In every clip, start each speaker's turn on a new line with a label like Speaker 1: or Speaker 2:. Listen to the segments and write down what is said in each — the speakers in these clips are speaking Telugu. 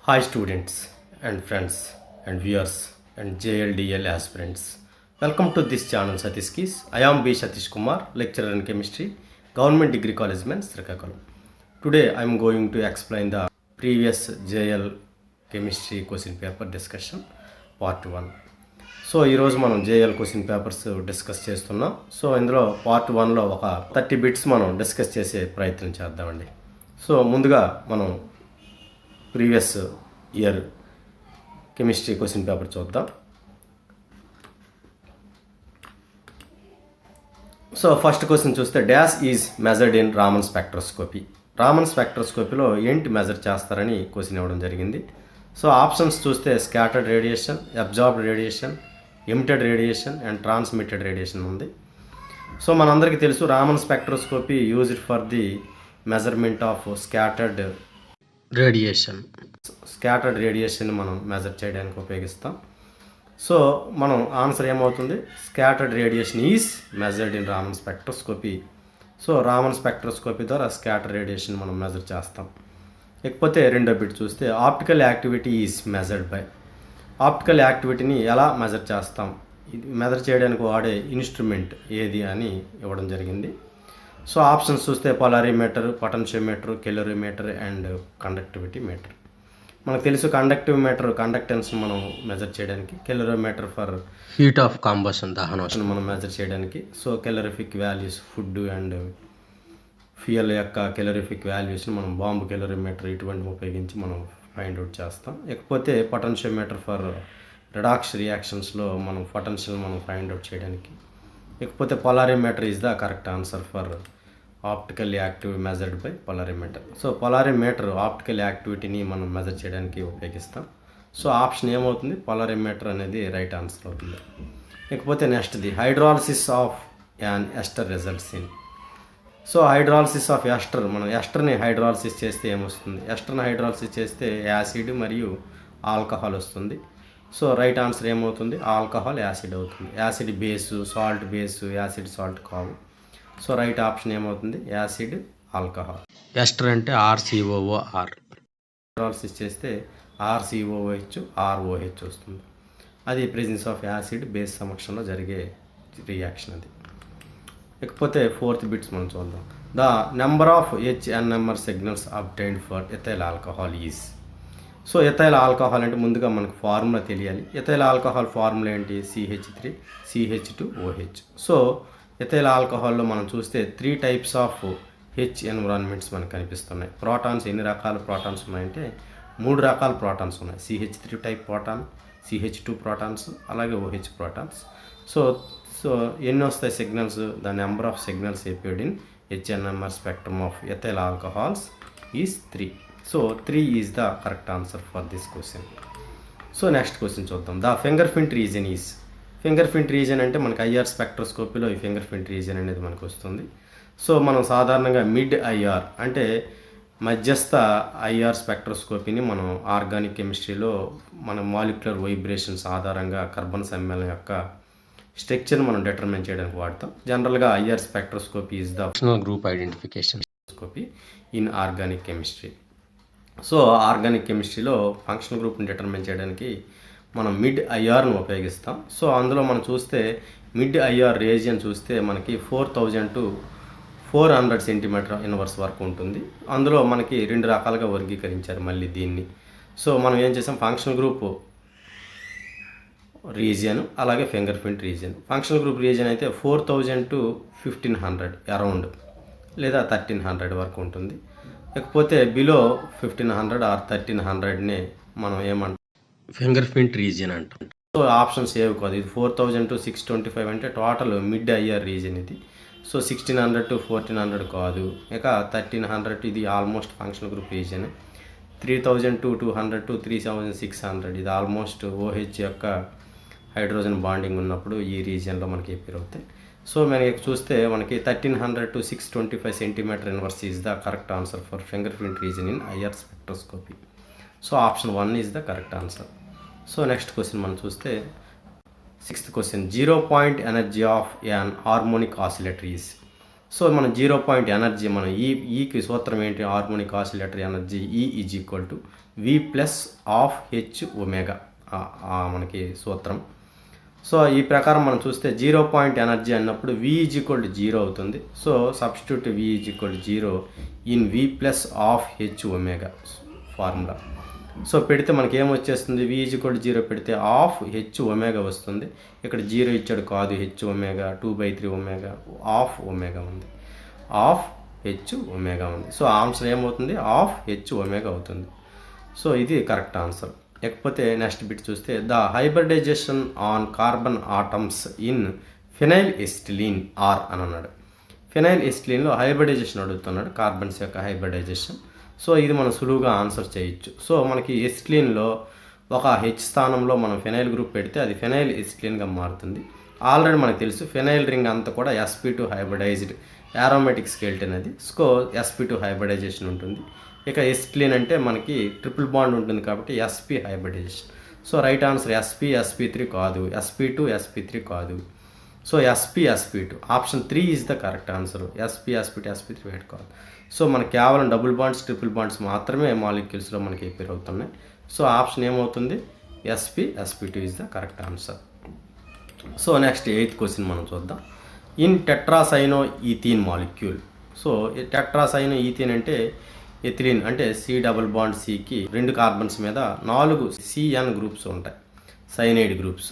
Speaker 1: Hi students and friends and viewers and JLDL aspirants. Welcome to this channel Satish Keys. I am B. Satish Kumar, lecturer in chemistry, Government Degree College, Srikakulam. Today I am going to explain the previous JL chemistry question paper discussion part 1. So ఈరోజు మనం జేఎల్ క్వశ్చన్ పేపర్స్ డిస్కస్ చేస్తున్నాం. సో ఇందులో పార్ట్ 1లో ఒక 30 బిట్స్ మనం డిస్కస్ చేసే ప్రయత్నం చేద్దామండి. సో ముందుగా మనం previous year chemistry question paper చూద్దాం. సో ఫస్ట్ క్వశ్చన్ చూస్తే dash is measured in Raman spectroscopy. Raman స్పెక్ట్రోస్కోపీలో ఏంటి మెజర్ చేస్తారని క్వశ్చన్ ఇవ్వడం జరిగింది. సో ఆప్షన్స్ చూస్తే scattered radiation, absorbed radiation, emitted radiation and transmitted radiation ఉంది. సో మనందరికీ తెలుసు Raman spectroscopy used for the measurement of scattered radiation. Scattered radiation మనం మెజర్ చేయడానికి ఉపయోగిస్తాం. సో మనం ఆన్సర్ ఏమవుతుంది, scattered radiation is measured in Raman spectroscopy. So Raman spectroscopy ద్వారా స్కాటర్ రేడియేషన్ మనం మెజర్ చేస్తాం. లేకపోతే రెండో బిట్ చూస్తే optical activity is measured by. Optical యాక్టివిటీని ఎలా మెజర్ చేస్తాం, ఇది మెజర్ చేయడానికి వాడే ఇన్స్ట్రుమెంట్ ఏది అని ఇవ్వడం జరిగింది. సో ఆప్షన్స్ చూస్తే polarimeter, potentiometer, calorimeter and conductivity meter. మనకు తెలుసు కండక్టివ్ మీటర్ కండక్టెన్స్ మనం మెజర్ చేయడానికి, calorimeter for heat of combustion దహనం మనం మెజర్ చేయడానికి. So calorific values food and fuel యొక్క కెలోరిఫిక్ వాల్యూస్ని మనం బాంబు కెలోరీమీటర్ ఇటువంటివి ఉపయోగించి మనం ఫైండ్ అవుట్ చేస్తాం. లేకపోతే పొటెన్షియోమీటర్ ఫర్ రిడాక్స్ రియాక్షన్స్లో మనం పొటెన్షియల్ మనం ఫైండ్ అవుట్ చేయడానికి. లేకపోతే polarimeter is the correct answer for optical active measured by polarimeter. So polarimeter optical యాక్టివిటీని మనం మెజర్ చేయడానికి ఉపయోగిస్తాం. సో ఆప్షన్ ఏమవుతుంది, పొలారిమీటర్ అనేది రైట్ ఆన్సర్ అవుతుంది. లేకపోతే నెక్స్ట్ది hydrolysis of an ester results in. So hydrolysis of ester, మనం ఎస్టర్ని హైడ్రాలసిస్ చేస్తే ఏమొస్తుంది, ఎస్టర్ని హైడ్రాలసిస్ చేస్తే యాసిడ్ మరియు ఆల్కహాల్ వస్తుంది. సో రైట్ ఆన్సర్ ఏమవుతుంది, ఆల్కహాల్ యాసిడ్ అవుతుంది. Acid base, salt base, acid salt కావు. సో రైట్ ఆప్షన్ ఏమవుతుంది, యాసిడ్ ఆల్కహాల్. ఎస్టర్ అంటే ఆర్సిఓఓఆర్, హైడ్రాలసిస్ చేస్తే ఆర్సిఓఓహెచ్ ఆర్ఓహెచ్ వస్తుంది. అది ప్రెజెన్స్ ఆఫ్ యాసిడ్ బేస్ సమక్షంలో జరిగే రియాక్షన్ అది. లేకపోతే ఫోర్త్ బిట్స్ మనం చూద్దాం. The number of HNMR signals obtained for ethyl alcohol is. So ethyl alcohol అంటే ముందుగా మనకు ఫార్ములా తెలియాలి. ఎథైల్ ఆల్కహాల్ ఫార్ములా ఏంటి, CH3 CH2OH. సో ఎథైల్ ఆల్కహాల్లో మనం చూస్తే 3 టైప్స్ ఆఫ్ హెచ్ ఎన్విరాన్మెంట్స్ మనకు కనిపిస్తున్నాయి. ప్రోటాన్స్ ఎన్ని రకాల ప్రోటాన్స్ ఉన్నాయంటే 3 రకాల ప్రోటాన్స్ ఉన్నాయి. CH3 type proton, CH2 protons, అలాగే OH ప్రోటాన్స్. సో ఎన్ని వస్తాయి signals, the number of signals appeared in HNMR spectrum of ethyl alcohols is 3. So 3 is the correct answer for this question. So next question చూద్దాం. The fingerprint region is. Fingerprint region అంటే మనకి ఐఆర్ స్పెక్ట్రోస్కోపీలో ఈ ఫింగర్ ప్రింట్ రీజన్ అనేది మనకు వస్తుంది. సో మనం సాధారణంగా మిడ్ ఐఆర్ అంటే మధ్యస్థ ఐఆర్ స్పెక్ట్రోస్కోపీని మనం ఆర్గానిక్ కెమిస్ట్రీలో మన మాలిక్యులర్ వైబ్రేషన్స్ ఆధారంగా కార్బన్ సమ్మేళనం యొక్క స్ట్రక్చర్ మనం డిటర్మైన్ చేయడానికి వాడతాం. జనరల్గా IR spectroscopy is the functional group identification scopy in organic chemistry. So organic కెమిస్ట్రీలో ఫంక్షనల్ గ్రూప్ని డిటర్మైన్ చేయడానికి మనం మిడ్ ఐఆర్ను ఉపయోగిస్తాం. సో అందులో మనం చూస్తే మిడ్ ఐఆర్ రేజియన్ చూస్తే మనకి 4000 to 400 సెంటీమీటర్ ఇన్వర్స్ వరకు ఉంటుంది. అందులో మనకి 2 రకాలుగా వర్గీకరించారు మళ్ళీ దీన్ని. సో మనం ఏం చేసాం, ఫంక్షనల్ గ్రూప్ రీజియన్ అలాగే finger print region. Functional group region అయితే 4000 to 1500 అరౌండ్ లేదా 1300 వరకు ఉంటుంది. లేకపోతే బిలో 1500 ఆర్ 1300నే మనం ఏమంటాం, ఫింగర్ ప్రింట్ రీజియన్ అంటాం. సో ఆప్షన్స్ ఏవి కాదు. ఇది 4000 to 625 అంటే టోటల్ మిడ్ ఐఆర్ రీజియన్ ఇది. సో 1600 to 1400 కాదు. ఇక 1300 ఇది almost functional group region. 3000 to 200 to 3600 ఇది ఆల్మోస్ట్ ఓహెచ్ యొక్క హైడ్రోజన్ బాండింగ్ ఉన్నప్పుడు ఈ రీజియన్లో మనకి అపియర్ అవుతాయి. సో మనకి చూస్తే మనకి 1300 to 625 centimetre inverse is the correct answer for finger print region in IR spectroscopy. So option 1 is the correct answer. So next question మనం చూస్తే 6th question, 0 point energy of an harmonic oscillator is. So మనం 0 పాయింట్ ఎనర్జీ మనం ఈకి సూత్రం ఏంటి, harmonic oscillator energy E is equal to V plus half H omega మనకి సూత్రం. సో ఈ ప్రకారం మనం చూస్తే 0 పాయింట్ ఎనర్జీ అన్నప్పుడు వి ఈజ్ ఈక్వల్ టు 0 అవుతుంది. So substitute V is equal to 0 in V plus half H omega formula. So పెడితే మనకి ఏమొచ్చేస్తుంది, వి ఈజ్ ఈక్వల్ టు 0 పెడితే ఆఫ్ హెచ్ ఒమేగా వస్తుంది. ఇక్కడ 0 ఇచ్చాడు కాదు, H omega 2/3 omega half omega ఉంది, ఆఫ్ హెచ్ ఒమేగా ఉంది. సో ఆన్సర్ ఏమవుతుంది, ఆఫ్ హెచ్ ఒమేగా అవుతుంది. సో ఇది కరెక్ట్ ఆన్సర్. లేకపోతే నెక్స్ట్ బిట్ చూస్తే the hybridisation on carbon atoms in phenyl acetylene are అని అన్నాడు. ఫినైల్ ఎసిటిలీన్లో హైబ్రిడైజేషన్ అడుగుతున్నాడు, కార్బన్స్ యొక్క హైబ్రిడైజేషన్. సో ఇది మనం సులువుగా ఆన్సర్ చేయొచ్చు. సో మనకి ఎసిటిలీన్లో ఒక హెచ్ స్థానంలో మనం ఫినైల్ గ్రూప్ పెడితే అది ఫినైల్ ఎసిటిలీన్గా మారుతుంది. ఆల్రెడీ మనకు తెలుసు ఫినైల్ రింగ్ అంతా కూడా sp2 హైబ్రిడైజ్డ్ యారోమేటిక్ స్కెల్టన్ అది. సో sp2 హైబ్రిడైజేషన్ ఉంటుంది. ఇక ఎసిటిలీన్ అంటే మనకి ట్రిపుల్ బాండ్ ఉంటుంది కాబట్టి sp hybridisation. So right answer sp3 కాదు, sp2 sp3 కాదు. So sp2 option 3 is the correct answer. sp2 sp3 కాదు. సో మనకి కేవలం డబుల్ బాండ్స్ ట్రిపుల్ బాండ్స్ మాత్రమే మాలిక్యూల్స్లో మనకి అపీర్ అవుతున్నాయి. సో ఆప్షన్ ఏమవుతుంది, sp2 is the correct answer. So next 8th question మనం చూద్దాం. In tetracyanoethene molecule. So tetracyanoethene అంటే ఎథిలిన్ అంటే C++Cకి 2 కార్బన్స్ మీద 4 CN గ్రూప్స్ ఉంటాయి, సైనైడ్ గ్రూప్స్.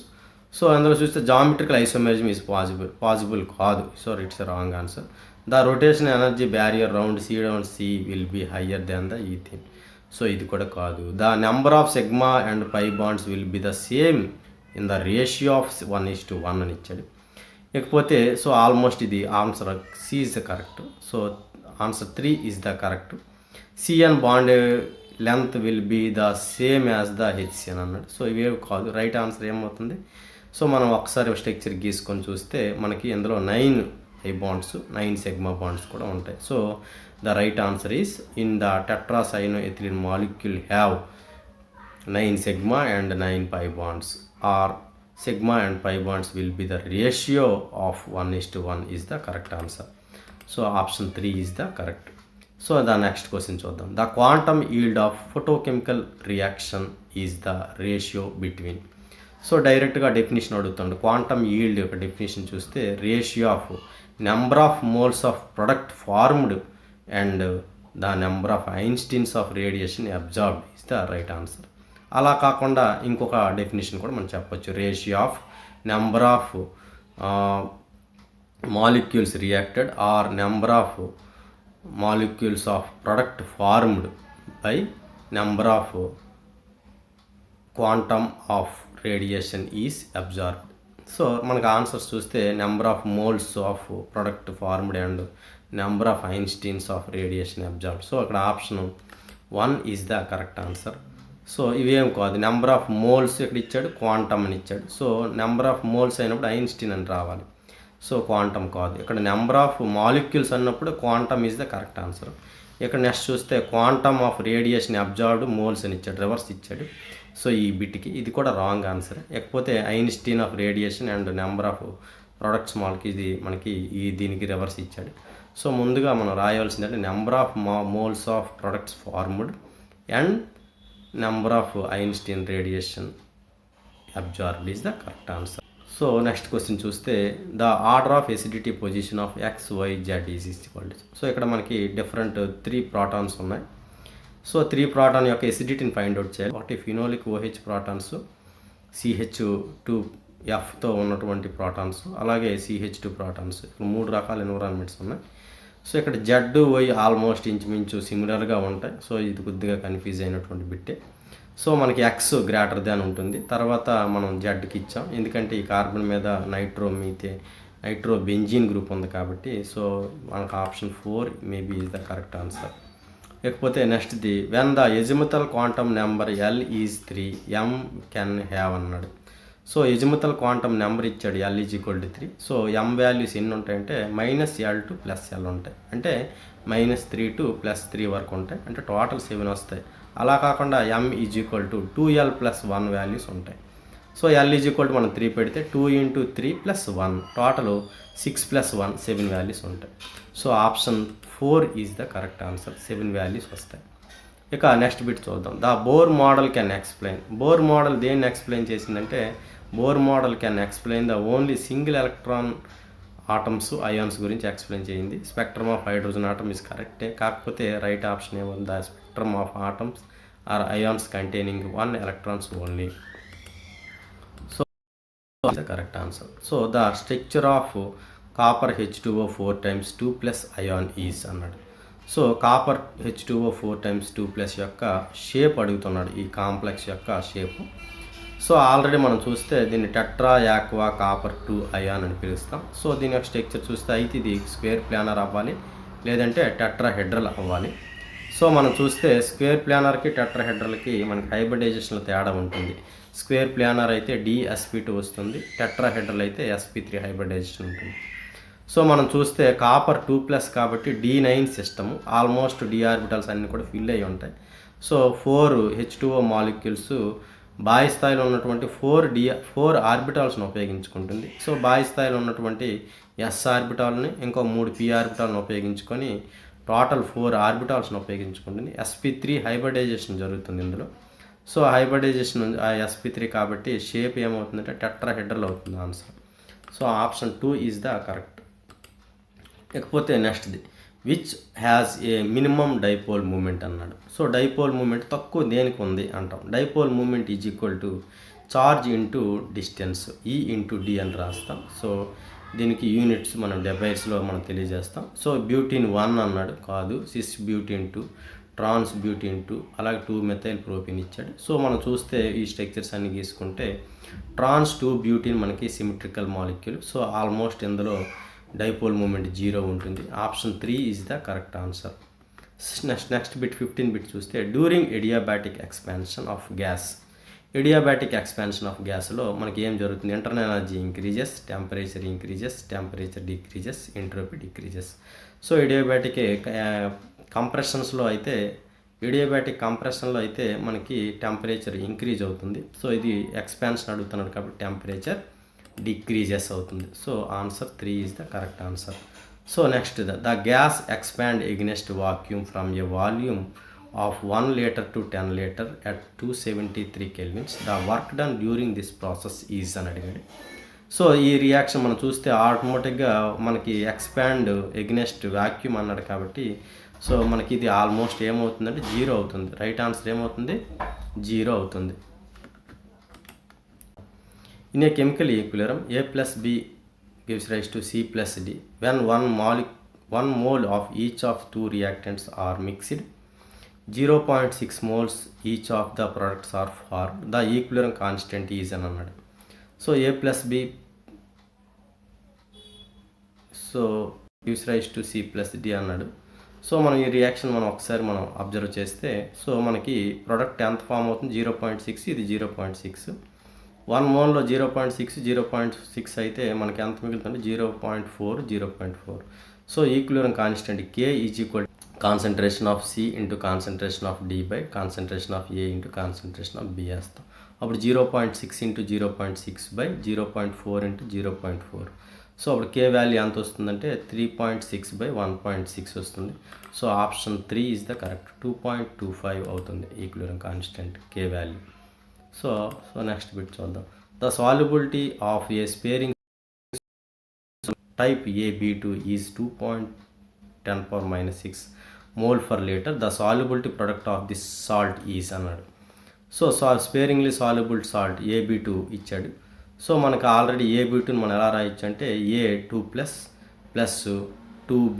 Speaker 1: సో అందులో చూస్తే జామెట్రికల్ ఐసోమెరిజం ఈజ్ పాసిబుల్ కాదు. So it's wrong answer. The rotation energy barrier round C will be higher than the ethene. So ఇది కూడా కాదు. The number of sigma and pi bonds will be the same in the ratio of 1:1 అని ఇచ్చాడు. ఇకపోతే సో ఆల్మోస్ట్ ఇది answer C is the correct. So answer 3 is the correct. CN bond length will be the same as the HCN అన్నాడు. సో ఇవేవి కాదు. రైట్ ఆన్సర్ ఏమవుతుంది, సో మనం ఒకసారి స్ట్రక్చర్ గీసుకొని చూస్తే మనకి ఇందులో 9 పై బాండ్స్ 9 సిగ్మా బాండ్స్ కూడా ఉంటాయి. So the right answer is in the tetracyanoethylene molecule have 9 sigma and 9 pi bonds are sigma and pi bonds will be the ratio of 1:1 is the correct answer. So option 3 is the correct. So the next question చూద్దాం. The quantum yield of photochemical reaction is the ratio between. So డైరెక్ట్గా డెఫినేషన్ అడుగుతాడు. క్వాంటమ్ ఈల్డ్ యొక్క డెఫినేషన్ చూస్తే ratio of number of moles of product formed and the number of einsteins of radiation absorbed is the right answer. అలా కాకుండా ఇంకొక డెఫినేషన్ కూడా మనం చెప్పొచ్చు. Ratio of number of molecules reacted or number of molecules of product formed by number of quantum of radiation is absorbed. So మనకు ఆన్సర్స్ చూస్తే number of moles of product formed and number of einsteins of radiation absorbed. So అక్కడ option 1 is the correct answer. So ఇవేం కాదు. నెంబర్ ఆఫ్ మోల్స్ ఇక్కడ ఇచ్చాడు, క్వాంటమ్ అని ఇచ్చాడు. సో నెంబర్ ఆఫ్ మోల్స్ అయినప్పుడు ఐన్స్టీన్ అని రావాలి. సో క్వాంటమ్ కాదు. ఇక్కడ నెంబర్ ఆఫ్ మాలిక్యూల్స్ అన్నప్పుడు quantum is the correct answer. ఇక్కడ నెక్స్ట్ చూస్తే quantum of radiation absorbed moles అని ఇచ్చాడు, రివర్స్ ఇచ్చాడు. సో ఈ బిట్కి ఇది కూడా రాంగ్ ఆన్సర్. లేకపోతే einstein of radiation and number of products మాల్కి ఇది మనకి దీనికి రివర్స్ ఇచ్చాడు. సో ముందుగా మనం రాయవలసిందంటే number of moles of products formed and number of einstein radiation absorbed is the correct answer. So next question చూస్తే the order of acidity position of XYZ is equal to. So ఇక్కడ మనకి డిఫరెంట్ 3 ప్రోటాన్స్ ఉన్నాయి. సో 3 ప్రోటాన్ యొక్క ఎసిడిటీని ఫైండ్ అవుట్ చేయాలి. ఒకటి ఫినోలిక్ OH ప్రోటాన్స్, CH2Fతో ఉన్నటువంటి ప్రోటాన్స్, అలాగే CH2 ప్రోటాన్స్. 3 రకాల ఎన్విరాన్మెంట్స్ ఉన్నాయి. సో ఇక్కడ ZY ఆల్మోస్ట్ ఇంచుమించు సిమిలర్గా ఉంటాయి. సో ఇది కొద్దిగా కన్ఫ్యూజ్ అయినటువంటి బిట్టే. సో మనకి X గ్రేటర్ దాన్ ఉంటుంది. తర్వాత మనం Zకి ఇచ్చాం, ఎందుకంటే ఈ కార్బన్ మీద నైట్రో బెంజీన్ గ్రూప్ ఉంది కాబట్టి. సో మనకు option 4 maybe is the correct answer. లేకపోతే నెక్స్ట్ది when the azimuthal quantum number L is 3 M can have అన్నాడు. సో ఎజిముతల్ క్వాంటమ్ నెంబర్ ఇచ్చాడు L is equal to 3. So M values ఎన్ని ఉంటాయంటే -L to +L ఉంటాయి. అంటే -3 to +3 వరకు ఉంటాయి. అంటే టోటల్ 7 వస్తాయి. అలా కాకుండా M is equal to 2L + 1 values ఉంటాయి. So L is equal to మనం 3 పెడితే 2 into 3 plus 1 total 6 plus 1 7 values ఉంటాయి. So option 4 is the correct answer. 7 values వస్తాయి. ఇక నెక్స్ట్ బిట్ చూద్దాం. The Bohr model can explain. Bohr model దేన్ని ఎక్స్ప్లెయిన్ చేసిందంటే Bohr model can explain the only single electron atoms ions గురించి ఎక్స్ప్లెయిన్ చేయింది. Spectrum of hydrogen atom is కరెక్టే. కాకపోతే రైట్ ఆప్షన్ ఏముంది, the spectrum of atoms or ions containing 1 electrons only. So the correct answer. So the structure of copper H2O 4 times 2 plus ion is అన్నాడు. So copper H2O 4 times 2 plus యొక్క షేప్ అడుగుతున్నాడు, ఈ కాంప్లెక్స్ యొక్క షేపు. సో ఆల్రెడీ మనం చూస్తే దీన్ని టెట్రా యాక్వా కాపర్ 2 అయాన్ అని పిలుస్తాం. సో దీని యొక్క స్ట్రక్చర్ చూస్తే అయితే ఇది స్క్వేర్ ప్లానర్ అవ్వాలి, లేదంటే టెట్రా హెడ్రల్ అవ్వాలి. సో మనం చూస్తే స్క్వేర్ ప్లానర్కి టెట్రా హెడ్రల్కి మనకి హైబ్రిడైజేషన్లో తేడా ఉంటుంది. స్క్వేర్ ప్లానర్ అయితే DsP2 వస్తుంది, టెట్రా హెడ్రల్ అయితే sp3 హైబ్రిడైజేషన్ ఉంటుంది. సో మనం చూస్తే కాపర్ 2+ కాబట్టి D9 system, almost D orbitals అన్నీ కూడా ఫిల్ అయ్యి ఉంటాయి. సో 4 H2O మాలిక్యూల్స్ బాహ్య స్థాయిలో ఉన్నటువంటి 4 ఆర్బిటాల్స్ని ఉపయోగించుకుంటుంది. సో బాహ్య స్థాయిలో ఉన్నటువంటి S ఆర్బిటాల్ని ఇంకో 3 P ఆర్బిటాల్ని ఉపయోగించుకొని టోటల్ 4 ఆర్బిటాల్స్ని ఉపయోగించుకుంటుంది. sp3 హైబ్రిడైజేషన్ జరుగుతుంది ఇందులో. సో హైబ్రిడైజేషన్ ఆ sp3 కాబట్టి షేప్ ఏమవుతుందంటే టెట్రాహెడ్రల్ అవుతుంది answer. So option 2 is the correct. ఇకపోతే నెక్స్ట్ది, which has a minimum dipole moment అన్నాడు. సో డైపోల్ మూమెంట్ తక్కువ దేనికి ఉంది అంటాం. Dipole moment is equal to charge into distance E into D అని రాస్తాం. సో దీనికి యూనిట్స్ మనం డెబైస్లో మనం తెలియజేస్తాం. సో బ్యూటీన్ 1 అన్నాడు, కాదు, సిస్ బ్యూటీన్ 2, ట్రాన్స్ బ్యూటీన్ 2, అలాగే 2 మెథైల్ ప్రోపిన్ ఇచ్చాడు. సో మనం చూస్తే ఈ స్ట్రక్చర్స్ అన్ని గీసుకుంటే ట్రాన్స్ 2 బ్యూటీన్ మనకి సిమెట్రికల్ మాలిక్యూల్. సో ఆల్మోస్ట్ ఇందులో డైపోల్ మూమెంట్ 0 ఉంటుంది. Option 3 is the correct answer. Next bit 15 bit చూస్తే during adiabatic expansion of gas. Adiabatic expansion of గ్యాస్లో మనకి ఏం జరుగుతుంది, internal energy increases, temperature increases, temperature decreases, entropy decreases. So adiabatic కంప్రెషన్స్లో అయితే ఎడియాబాటిక్ కంప్రెషన్లో అయితే మనకి టెంపరేచర్ ఇంక్రీజ్ అవుతుంది. సో ఇది ఎక్స్పాన్షన్ అడుగుతున్నాడు కాబట్టి టెంపరేచర్ డిక్రీజెస్ అవుతుంది. So answer 3 is the correct answer. So next the gas expand against vacuum from a volume of 1 liter to 10 liter at 273 kelvins. The work done during this process is అని అడిగాడు. సో ఈ రియాక్షన్ మనం చూస్తే ఆటోమేటిక్గా మనకి ఎక్స్పాండ్ ఎగ్నెస్ట్ వాక్యూమ్ అన్నాడు కాబట్టి సో మనకి ఇది ఆల్మోస్ట్ ఏమవుతుందంటే 0 అవుతుంది. రైట్ ఆన్సర్ ఏమవుతుంది, 0 అవుతుంది. In a chemical equilibrium, A plus B gives rise to C plus D. When one mole of each of two reactants are mixed, 0.6 moles each of the products are formed. The equilibrium constant is అని అన్నాడు. So A plus B so gives rise to C plus D అన్నాడు. సో మనం ఈ రియాక్షన్ మనం ఒకసారి మనం అబ్జర్వ్ చేస్తే సో మనకి ప్రోడక్ట్ ఎంత ఫామ్ అవుతుంది, 0.6, ఇది 0.6. 1 మోల్లో 0.6 0.6 అయితే మనకి ఎంత మిగులుతుంది, 0.4 0.4. So equilibrium constant K is equal concentration of C into concentration of D by concentration of A into concentration of B వేస్తాం. అప్పుడు 0.6 ఇంటూ 0.6 బై 0.4 ఇంటూ 0.4. సో అప్పుడు K వాల్యూ ఎంత వస్తుందంటే 3.6 బై 1.6 వస్తుంది. So option 3 is the correct. 2.25 అవుతుంది equilibrium constant K value. So next bit చూద్దాం. The solubility of a sparing type AB2 is 2.10⁻⁶ mole for litre. The solubility product of this salt is అన్నాడు. So sparingly soluble salt AB2 ఇచ్చాడు. సో మనకు ఆల్రెడీ AB2 మనం ఎలా రాయొచ్చు అంటే A2 ప్లస్ 2B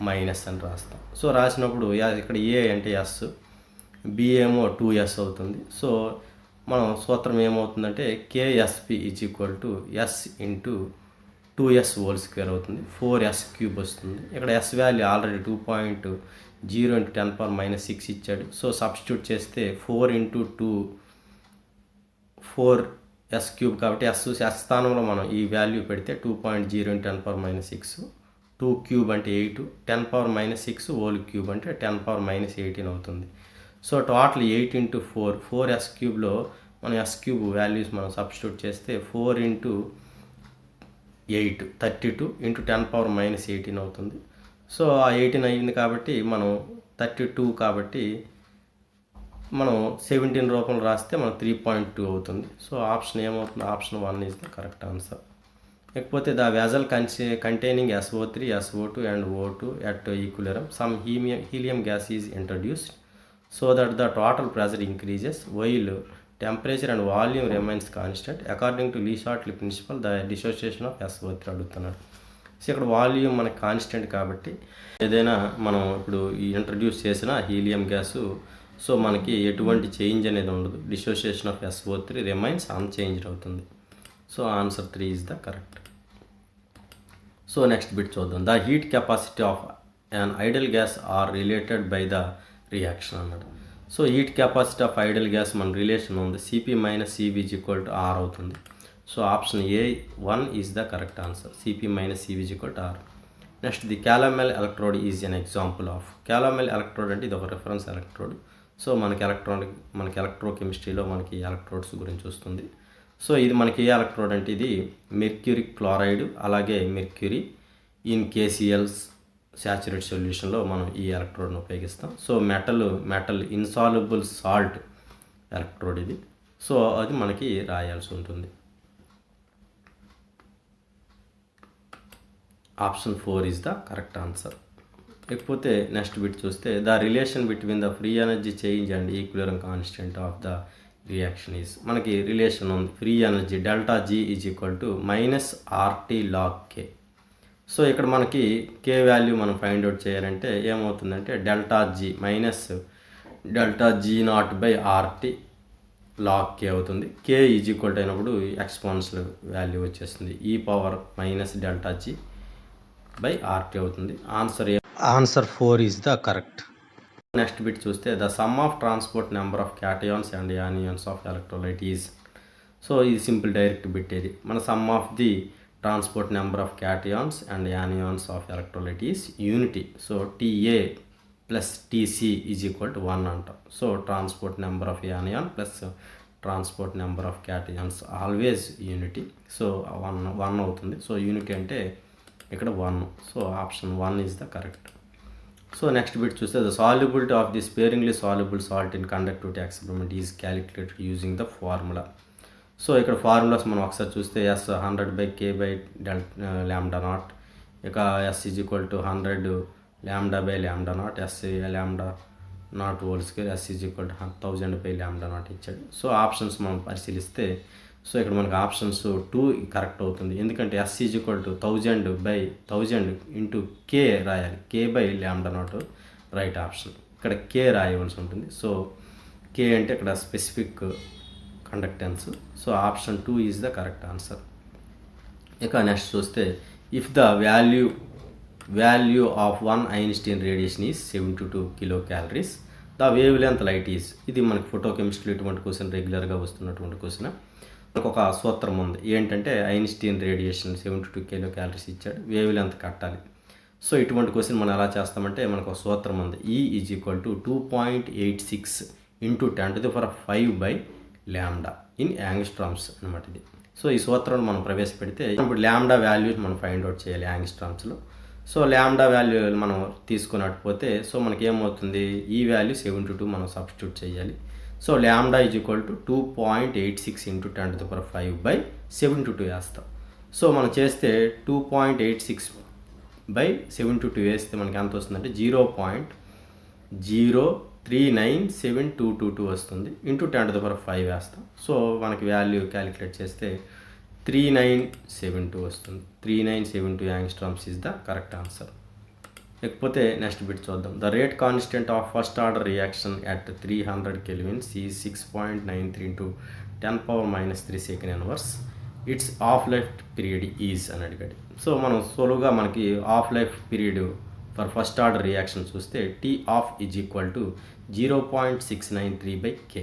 Speaker 1: మైనస్ అని రాస్తాం. సో రాసినప్పుడు ఇక్కడ A అంటే S, B ఏమో 2S అవుతుంది. సో మనం సూత్రం ఏమవుతుందంటే KSP is equal to S into 2S whole square అవుతుంది. 4S క్యూబ్ వస్తుంది. ఇక్కడ S వాల్యూ ఆల్రెడీ 2.0 ఇంటూ 10⁻⁶ ఇచ్చాడు. సో సబ్స్టిట్యూట్ చేస్తే 4 ఇంటూ 2 4S క్యూబ్ కాబట్టి S స్థానంలో మనం ఈ వాల్యూ పెడితే 2.0 ఇంటూ 10⁻⁶, 2 క్యూబ్ అంటే 8, 10⁻⁶ హోల్ క్యూబ్ అంటే 10⁻18 అవుతుంది. సో టోటల్ 8 ఇంటూ 4 4S క్యూబ్లో మనం ఎస్ క్యూబ్ వాల్యూస్ మనం సబ్స్టిట్యూట్ చేస్తే 4 ఇంటూ 8 32 ఇంటూ 10⁻−18 అవుతుంది. సో ఆ 18 అయింది కాబట్టి మనం 32 కాబట్టి మనం 17 రూపంలో రాస్తే మనం 3.2 అవుతుంది. సో ఆప్షన్ ఏమవుతుంది, option 1 is the correct answer. లేకపోతే the vessel containing SO3, SO2 and O2 at equilibrium some helium gas is introduced so that the total pressure increases while temperature and volume remains constant according to Lee-Shortley principle the dissociation of SO3 అడుగుతున్నాడు. సో ఇక్కడ వాల్యూమ్ మనకి కాన్స్టెంట్ కాబట్టి ఏదైనా మనం ఇప్పుడు ఇంట్రడ్యూస్ చేసిన హీలియం గ్యాసు సో మనకి ఎటువంటి చేంజ్ అనేది ఉండదు. Dissociation of SO3 remains unchanged అవుతుంది. So answer 3 is the correct. So next bit చూద్దాం. The heat capacity of an ideal gas are related by the reaction అన్నాడు. So heat capacity of ideal gas మన రిలేషన్ ఉంది, CP - CV R అవుతుంది. So option A1 is the correct answer. CP - CV R. Next the calomel electrode is an example of. Calomel electrode అంటే ఇది ఒక రిఫరెన్స్ ఎలక్ట్రోడ్. సో మనకి ఎలక్ట్రోకెమిస్ట్రీలో మనకి ఎలక్ట్రోడ్స్ గురించి వస్తుంది. సో ఇది మనకి ఏ ఎలక్ట్రోడ్ అంటే ఇది మెర్క్యూరిక్ క్లోరైడ్, అలాగే మెర్క్యూరీ ఇన్ KCl's సాచురేట్ సొల్యూషన్లో మనం ఈ ఎలక్ట్రోడ్ని ఉపయోగిస్తాం. So metal insoluble salt electrode ఇది. సో అది మనకి రాయాల్సి ఉంటుంది. Option 4 is the correct answer. లేకపోతే నెక్స్ట్ బిట్ చూస్తే the relation between the free energy change and equilibrium constant of the reaction is. మనకి రిలేషన్ ఉంది, free energy ΔG is equal to -RT log K. So ఇక్కడ మనకి K వాల్యూ మనం ఫైండ్ అవుట్ చేయాలంటే ఏమవుతుందంటే ΔG -ΔG0/RT log K అవుతుంది. K ఈజ్ ఈక్వల్ టు అయినప్పుడు ఎక్స్పాన్షియల్ వాల్యూ వచ్చేస్తుంది, E పవర్ -ΔG/RT అవుతుంది. Answer 4 is the correct. Next bit చూస్తే the sum of transport number of cations and anions of electrolyte is. So ఇది సింపుల్ డైరెక్ట్ బిట్. ఇది మన sum of the transport number of cations and anions of electrolyte is unity. So TA + TC is equal to 1 అంటాం. So transport number of anion plus transport number of cations always unity. So 1 అవుతుంది. సో యూనిటీ అంటే ఇక్కడ 1. So option 1 is the correct. So next bit చూస్తే the solubility of the sparingly soluble salt in conductivity experiment is calculated using the formula. So ఇక్కడ ఫార్ములాస్ మనం ఒకసారి చూస్తే S 100/K/λ0, ఇక S is equal to 100 λ/λ0, S λ0 whole square, S is equal to 1000/λ0 ఇచ్చాడు. సో ఆప్షన్స్ మనం పరిశీలిస్తే సో ఇక్కడ మనకి ఆప్షన్స్ 2 కరెక్ట్ అవుతుంది, ఎందుకంటే S is equal to 1000/1000 into K రాయాలి, K/λ0 రైట్ ఆప్షన్. ఇక్కడ K రాయవలసి ఉంటుంది. సో K అంటే ఇక్కడ specific conductance. So option 2 is the correct answer. ఇక నెక్స్ట్ చూస్తే if the value of 1 Einstein radiation is 72 kcal, the wave length light is. ఇది మనకి ఫోటోకెమిస్ట్రీ ఇటువంటి క్వశ్చన్ రెగ్యులర్గా వస్తున్నటువంటి క్వశ్చన్. మనకు ఒక సూత్రం ఉంది ఏంటంటే ఐన్స్టీన్ రేడియేషన్ 72 kcal ఇచ్చాడు, వేవ్ లెంత్ కట్టాలి. సో ఇటువంటి క్వశ్చన్ మనం ఎలా చేస్తామంటే మనకు ఒక సూత్రం ఉంది, E is equal to 2.86 into 10⁵ in angstroms అనమాట ఇది. సో ఈ సూత్రాన్ని మనం ప్రవేశపెడితే ఇప్పుడు λ వాల్యూ మనం ఫైండ్ అవుట్ చేయాలి యాంగ్స్ట్రామ్స్లో. సో λ వాల్యూ మనం తీసుకున్నట్టు సో మనకి ఏమవుతుంది, ఈ వాల్యూ 72 మనం సబ్స్టిట్యూట్ చేయాలి. So λ is equal to 2.86 into 10⁵72 వేస్తాం. సో మనం చేస్తే 2.86/72 వేస్తే మనకి ఎంత వస్తుందంటే 0.0397222 వస్తుంది, ఇంటూ 10⁵ వేస్తాం. సో మనకి వాల్యూ క్యాలిక్యులేట్ చేస్తే 3972 వస్తుంది. 3972 angstroms is the correct answer. లేకపోతే నెక్స్ట్ బిట్ చూద్దాం. The rate constant of first order reaction at 300 kelvins is 6.93 into 10⁻³ second inverse. It's of life period is అని అడిగాడు. సో మనం సోలోగా మనకి of life period for first order reaction చూస్తే T of is equal to 0.693/K.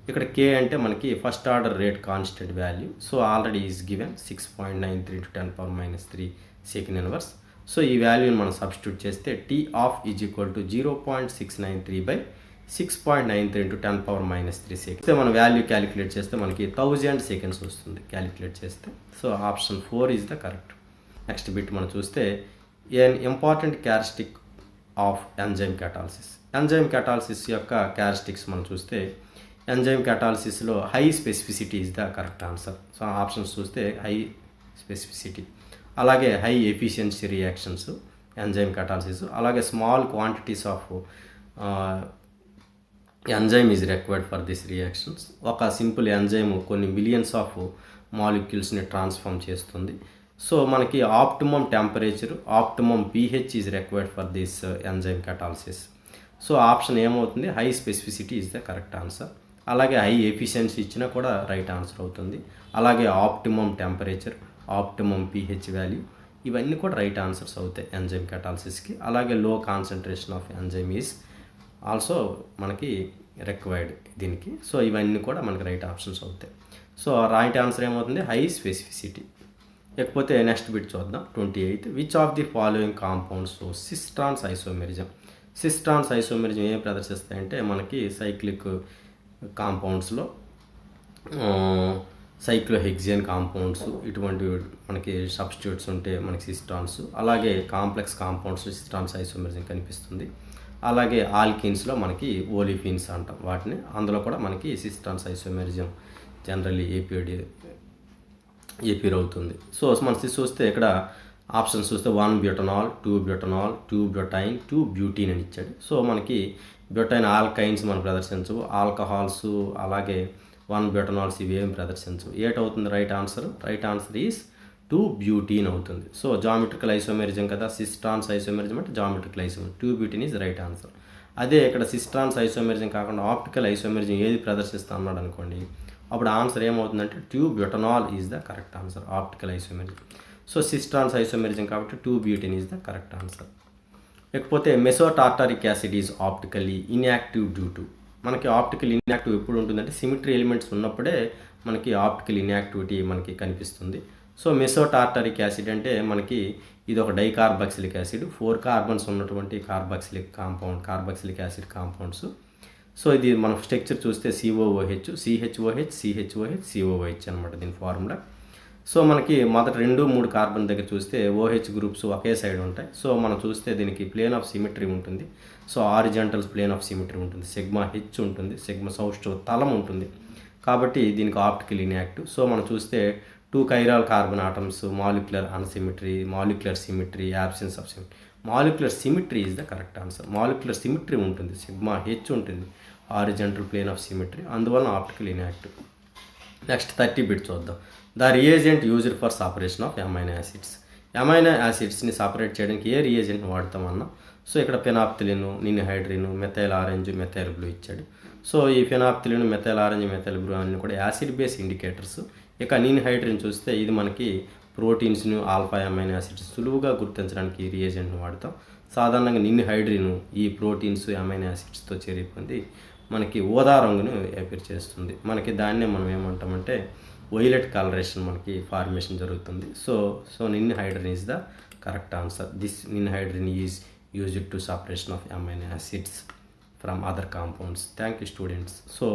Speaker 1: ఇక్కడ K అంటే మనకి first order rate constant value. So already is given 6.93 into 10⁻³ second inverse. So ఈ వాల్యూని మనం సబ్స్టిట్యూట్ చేస్తే T of is equal to 0.693/6 6.93 into 10⁻³ seconds. మనం వాల్యూ క్యాలిక్యులేట్ చేస్తే మనకి 1000 సెకండ్స్ వస్తుంది క్యాలిక్యులేట్ చేస్తే. So option 4 is the correct. Next bit మనం చూస్తే an important characteristic of enzyme catalysis. Enzyme catalysis యొక్క క్యారెక్టరిస్టిక్స్ మనం చూస్తే ఎంజైమ్ క్యాటాలిసిస్లో high specificity is the correct answer. So options చూస్తే హై స్పెసిఫిసిటీ, అలాగే high efficiency reactions enzyme catalysis, అలాగే small quantities of enzyme is required for this reactions. ఒక సింపుల్ ఎంజైమ్ కొన్ని మిలియన్స్ ఆఫ్ మాలిక్యూల్స్ని ట్రాన్స్ఫార్మ్ చేస్తుంది. సో మనకి optimum temperature, optimum pH is required for this enzyme catalysis. So option ఏమవుతుంది, high specificity is the correct answer. అలాగే హై ఎఫిషియన్సీ ఇచ్చినా కూడా రైట్ ఆన్సర్ అవుతుంది. అలాగే optimum temperature, optimum pH value, ఇవన్నీ కూడా రైట్ ఆన్సర్స్ అవుతాయి ఎంజైమ్ క్యాటాలిసిస్కి. అలాగే low concentration of enzyme is also మనకి రిక్వైర్డ్ దీనికి. సో ఇవన్నీ కూడా మనకి రైట్ ఆప్షన్స్ అవుతాయి. సో రైట్ ఆన్సర్ ఏమవుతుంది, హై స్పెసిఫిసిటీ. లేకపోతే నెక్స్ట్ బిట్ చూద్దాం. 28 which of the following compounds cis trans isomerism. Cis trans isomerism ఏం ప్రదర్శిస్తాయంటే మనకి సైక్లిక్ కాంపౌండ్స్లో సైక్లోహెక్సేన్ కాంపౌండ్స్ ఇటువంటి మనకి సబ్స్టిట్యూట్స్ ఉంటే మనకి సిస్ ట్రాన్స్, అలాగే complex compounds cis trans isomerism కనిపిస్తుంది. అలాగే ఆల్కిన్స్లో మనకి ఓలిఫిన్స్ అంటాం వాటిని, అందులో కూడా మనకి సిస్ ట్రాన్స్ ఐసోమెరిజం జనరల్లీ ఏపీర్ అవుతుంది. సో మనం చూస్తే ఇక్కడ ఆప్షన్స్ చూస్తే 1 బ్యూటనాల్, 2 బ్యూటనాల్, 2 బ్యూటైన్, 2 బ్యూటీన్ అని ఇచ్చాడు. సో మనకి బ్యూటైన్ ఆల్కైన్స్ మనం ప్రదర్శించవు, ఆల్కహాల్స్ అలాగే 1 బ్యూటనాల్స్ ఇవి ఏం ప్రదర్శించవు. ఏటవుతుంది right answer? Right answer is 2 butene అవుతుంది. సో జామెట్రికల్ ఐసోమెరిజం కదా, సిస్ ట్రాన్స్ ఐసోమెరిజం అంటే geometrical isomerism, 2 butene is right answer. అదే ఇక్కడ సిస్ ట్రాన్స్ ఐసోమెరిజం కాకుండా ఆప్టికల్ ఐసోమెరిజం ఏది ప్రదర్శిస్తా అన్నాడు అనుకోండి, అప్పుడు ఆన్సర్ ఏమవుతుందంటే 2 butanol is the correct answer optical isomerism. So cis trans isomerism కాబట్టి 2 butene is the correct answer. లేకపోతే mesotartaric acid is optically inactive due to. మనకి ఆప్టికల్ ఇన్యాక్టివ్ ఎప్పుడు ఉంటుందంటే సిమిట్రీ ఎలిమెంట్స్ ఉన్నప్పుడే మనకి ఆప్టికల్ ఇన్యాక్టివిటీ మనకి కనిపిస్తుంది. సో మెసోటార్టారిక్ యాసిడ్ అంటే మనకి ఇది ఒక డైకార్బాక్సిలిక్ యాసిడ్, 4 కార్బన్స్ ఉన్నటువంటి కార్బాక్సిలిక్ యాసిడ్ కాంపౌండ్స్. సో ఇది మన స్ట్రక్చర్ చూస్తే COOH, CHOH, CHOH, COOH అనమాట దీని ఫార్ములా. సో మనకి మొదట 2, 3 కార్బన్ దగ్గర చూస్తే OH గ్రూప్స్ ఒకే సైడ్ ఉంటాయి. సో మనం చూస్తే దీనికి ప్లేన్ ఆఫ్ సిమెట్రీ ఉంటుంది. So horizontal plane of symmetry ఉంటుంది, సిగ్మా H ఉంటుంది, సిగ్మా సౌస్టో తలం ఉంటుంది. కాబట్టి దీనికి ఆప్టికల్ ఇన్యాక్టివ్. సో మనం చూస్తే 2 chiral carbon atoms, molecular asymmetry, molecular symmetry, absence of symmetry. Molecular symmetry is the correct answer. Molecular symmetry ఉంటుంది, సిగ్మా H ఉంటుంది, హారిజాంటల్ ప్లేన్ ఆఫ్ సిమెట్రీ, అందువలన ఆప్టికల్ ఇన్యాక్టివ్. నెక్స్ట్ 30 బిట్ చూద్దాం. The reagent used for separation of amino acids. Amino యాసిడ్స్ని సపరేట్ చేయడానికి ఏ రియేజెంట్ వాడతామన్నా, సో ఇక్కడ phenolphthalein, ninhydrin, methyl orange, methyl blue ఇచ్చాడు. సో ఈ phenolphthalein, methyl orange, methyl blue అన్నీ కూడా యాసిడ్ బేస్ ఇండికేటర్స్. ఇక నిన్హైడ్రిన్ చూస్తే ఇది మనకి ప్రోటీన్స్ను, ఆల్ఫా అమైనో యాసిడ్స్ సులువుగా గుర్తించడానికి ఈ రియేజెంట్ని వాడతాం. సాధారణంగా నిన్హైడ్రిన్ ఈ ప్రోటీన్స్ అమైనో యాసిడ్స్తో చేరిపోయింది మనకి ఊదా రంగును ఏర్పాటు చేస్తుంది. మనకి దాన్నే మనం ఏమంటామంటే వైలెట్ కలరేషన్ మనకి ఫార్మేషన్ జరుగుతుంది. So ninhydrin is the correct answer. This ninhydrin is used to separation of amino acids from other compounds. Thank you students. So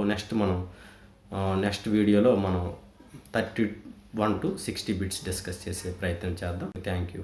Speaker 1: next వీడియోలో మనం 31 to 60 బిట్స్ డిస్కస్ చేసే ప్రయత్నం చేద్దాం. Thank you.